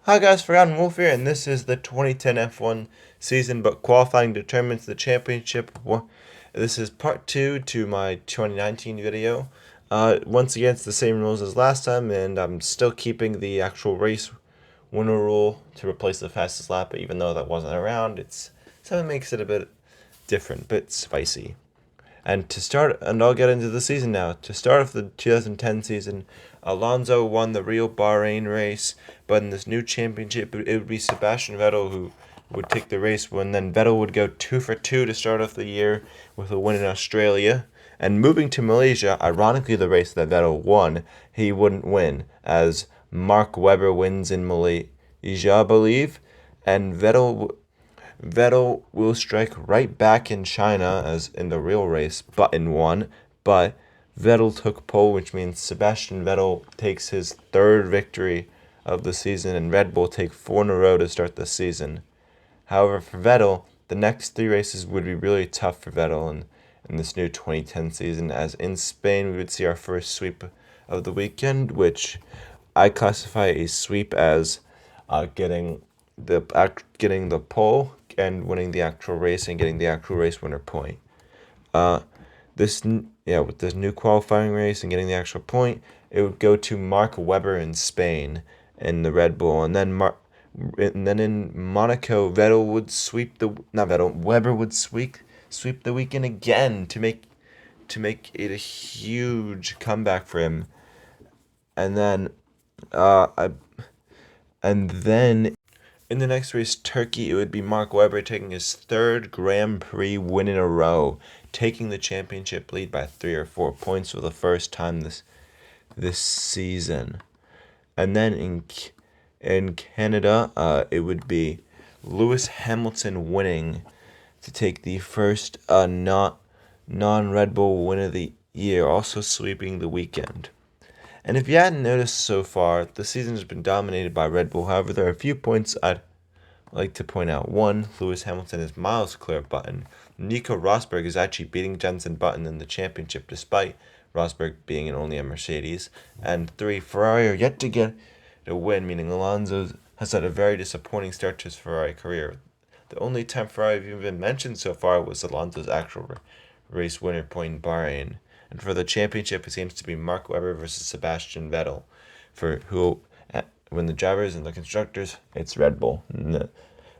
Hi guys, Forgotten Wolf here, and this is the 2010 F1 season, but qualifying determines the championship. This is part 2 to my 2019 video. Once again, it's the same rules as last time, and I'm still keeping the actual race winner rule to replace the fastest lap, even though that wasn't around. So it makes it a bit different, bit spicy. And I'll get into the season now. To start off the 2010 season, Alonso won the real Bahrain race, but in this new championship, it would be Sebastian Vettel who would take the race when then Vettel would go 2 for 2 to start off the year with a win in Australia. And moving to Malaysia, ironically, the race that Vettel won, he wouldn't win, as Mark Webber wins in Malaysia, I believe, and Vettel will strike right back in China as in the real race, Button won, but Vettel took pole, which means Sebastian Vettel takes his third victory of the season, and Red Bull take 4 in a row to start the season. However, for Vettel, the next 3 races would be really tough for Vettel in this new 2010 season, as in Spain we would see our first sweep of the weekend, which I classify a sweep as getting the pole and winning the actual race and getting the actual race winner point. Uh, with this new qualifying race and getting the actual point, it would go to Mark Webber in Spain in the Red Bull, and then in Monaco, Vettel would sweep the not Vettel Webber would sweep the weekend again to make it a huge comeback for him, and then I and then in the next race, Turkey, it would be Mark Webber taking his third Grand Prix win in a row, taking the championship lead by 3 or 4 points for the first time this season. And then in Canada, it would be Lewis Hamilton winning to take the first non Red Bull win of the year, also sweeping the weekend. And if you hadn't noticed so far, the season has been dominated by Red Bull. However, there are a few points I'd like to point out. One, Lewis Hamilton is miles clear of Button. Nico Rosberg is actually beating Jenson Button in the championship, despite Rosberg being in only a Mercedes. And three, Ferrari are yet to get a win, meaning Alonso has had a very disappointing start to his Ferrari career. The only time Ferrari have even mentioned so far was Alonso's actual race winner point in Bahrain. And for the championship, it seems to be Mark Webber versus Sebastian Vettel. For who, when the drivers and the constructors, it's Red Bull.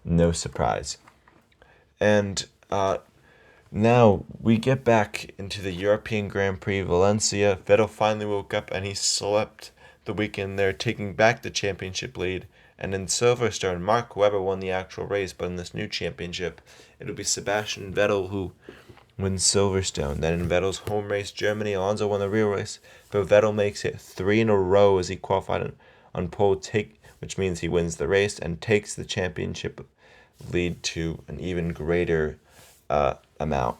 No surprise. And now we get back into the European Grand Prix Valencia. Vettel finally woke up and he slept the weekend there, taking back the championship lead. And in Silverstone, Mark Webber won the actual race, but in this new championship, it'll be Sebastian Vettel who wins Silverstone. Then in Vettel's home race, Germany, Alonso won the real race, but Vettel makes it 3 in a row as he qualified on pole, which means he wins the race and takes the championship lead to an even greater amount.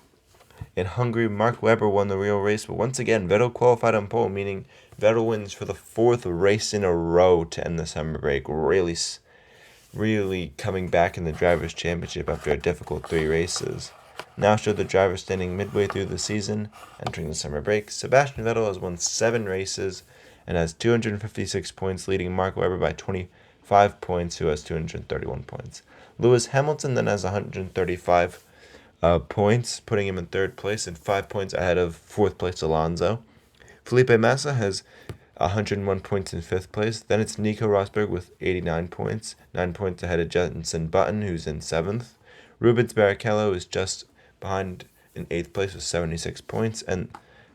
In Hungary, Mark Webber won the real race, but once again, Vettel qualified on pole, meaning Vettel wins for the 4th race in a row to end the summer break. Really coming back in the Drivers' Championship after a difficult 3 races. Now show the drivers standing midway through the season, entering the summer break. Sebastian Vettel has won 7 races and has 256 points, leading Mark Webber by 25 points, who has 231 points. Lewis Hamilton then has 135 points, putting him in 3rd place and 5 points ahead of 4th place Alonso. Felipe Massa has 101 points in 5th place. Then it's Nico Rosberg with 89 points, 9 points ahead of Jenson Button, who's in 7th. Rubens Barrichello is just behind in 8th place with 76 points. And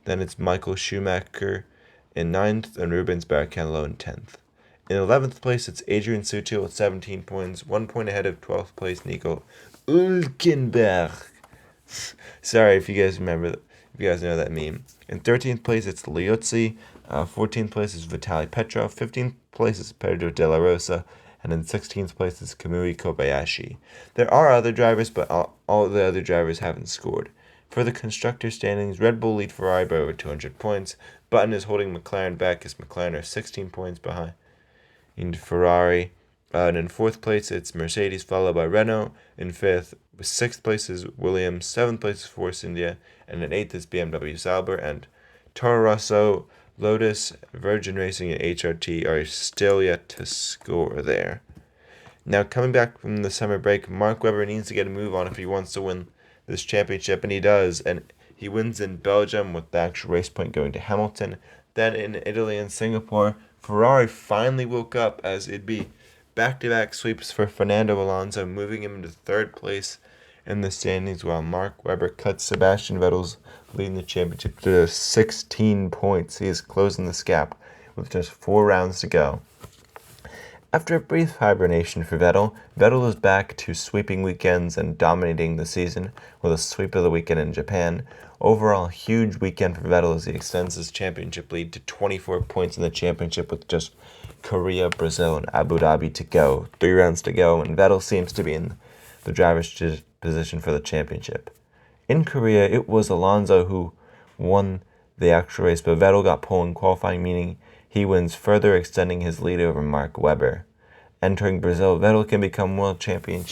then it's Michael Schumacher in 9th and Rubens Barrichello in 10th. In 11th place, it's Adrian Sutil with 17 points, 1 point ahead of 12th place Nico Hülkenberg. Sorry if you guys if you guys know that meme. In 13th place, it's Liuzzi. 14th place is Vitaly Petrov. 15th place is Pedro De La Rosa. And in 16th place is Kamui Kobayashi. There are other drivers, but all the other drivers haven't scored. For the constructor standings, Red Bull lead Ferrari by over 200 points. Button is holding McLaren back as McLaren are 16 points behind Ferrari. And in 4th place, it's Mercedes, followed by Renault. In 5th, 6th place is Williams. 7th place is Force India. And in 8th is BMW Sauber. And Toro Rosso, Lotus, Virgin Racing, and HRT are still yet to score there. Now, coming back from the summer break, Mark Webber needs to get a move on if he wants to win this championship, and he does. And he wins in Belgium with the actual race point going to Hamilton. Then in Italy and Singapore, Ferrari finally woke up as it'd be back-to-back sweeps for Fernando Alonso, moving him into third place in the standings, while Mark Webber cuts Sebastian Vettel's lead in the championship to 16 points. He is closing this gap with just 4 rounds to go. After a brief hibernation for Vettel, Vettel is back to sweeping weekends and dominating the season with a sweep of the weekend in Japan. Overall, huge weekend for Vettel as he extends his championship lead to 24 points in the championship with just Korea, Brazil, and Abu Dhabi to go. 3 rounds to go, and Vettel seems to be in the driver's position for the championship. In Korea, it was Alonso who won the actual race, but Vettel got pole in qualifying, meaning he wins, further extending his lead over Mark Webber. Entering Brazil, Vettel can become world champion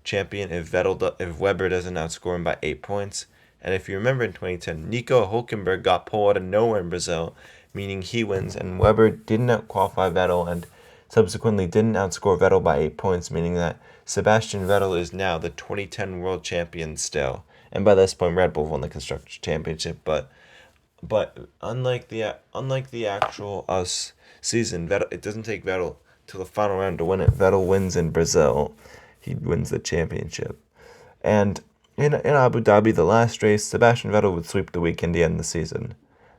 if Webber doesn't outscore him by 8 points. And if you remember in 2010, Nico Hulkenberg got pole out of nowhere in Brazil, meaning he wins, and Webber didn't outqualify Vettel and subsequently didn't outscore Vettel by 8 points, meaning that Sebastian Vettel is now the 2010 world champion still. And by this point, Red Bull won the Constructors' Championship, but unlike the actual season, Vettel, it doesn't take Vettel till the final round to win it. Vettel wins in Brazil. He wins the championship. And in Abu Dhabi, the last race, Sebastian Vettel would sweep the weekend to end the season.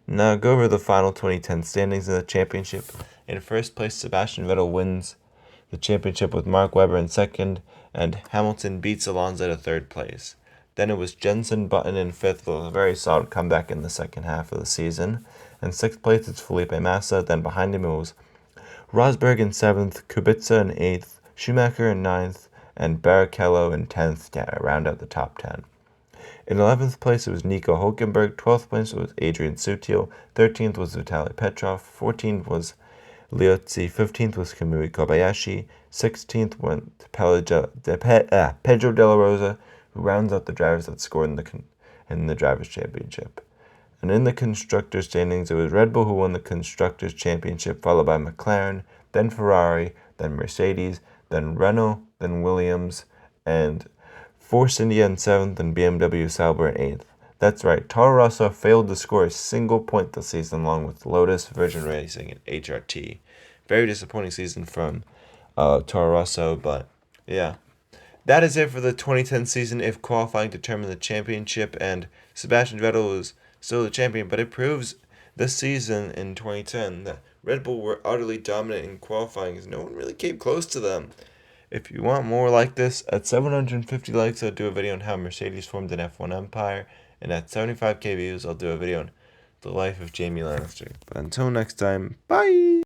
Now go over the final 2010 standings in the championship. In first place, Sebastian Vettel wins the championship with Mark Webber in second, and Hamilton beats Alonso to third place. Then it was Jenson Button in fifth with a very solid comeback in the second half of the season. In sixth place, it's Felipe Massa. Then behind him, it was Rosberg in seventh, Kubica in eighth, Schumacher in ninth, and Barrichello in 10th to round out the top 10. In 11th place, it was Nico Hulkenberg. 12th place, it was Adrian Sutil. 13th was Vitaly Petrov. 14th was Liuzzi. 15th was Kamui Kobayashi. 16th went to Pedro de la Rosa, who rounds out the drivers that scored in the Drivers' Championship. And in the Constructors' standings, it was Red Bull who won the Constructors' Championship, followed by McLaren, then Ferrari, then Mercedes, then Renault, then Williams, and Force India in 7th, and BMW Sauber in 8th. That's right, Toro Rosso failed to score a single point this season, along with Lotus, Virgin Racing, and HRT. Very disappointing season from Toro Rosso, but yeah. That is it for the 2010 season if qualifying determined the championship, and Sebastian Vettel was still the champion, but it proves this season in 2010 that Red Bull were utterly dominant in qualifying as no one really came close to them. If you want more like this, at 750 likes I'll do a video on how Mercedes formed an F1 empire, and at 75k views I'll do a video on the life of Jaime Lannister. But until next time, bye!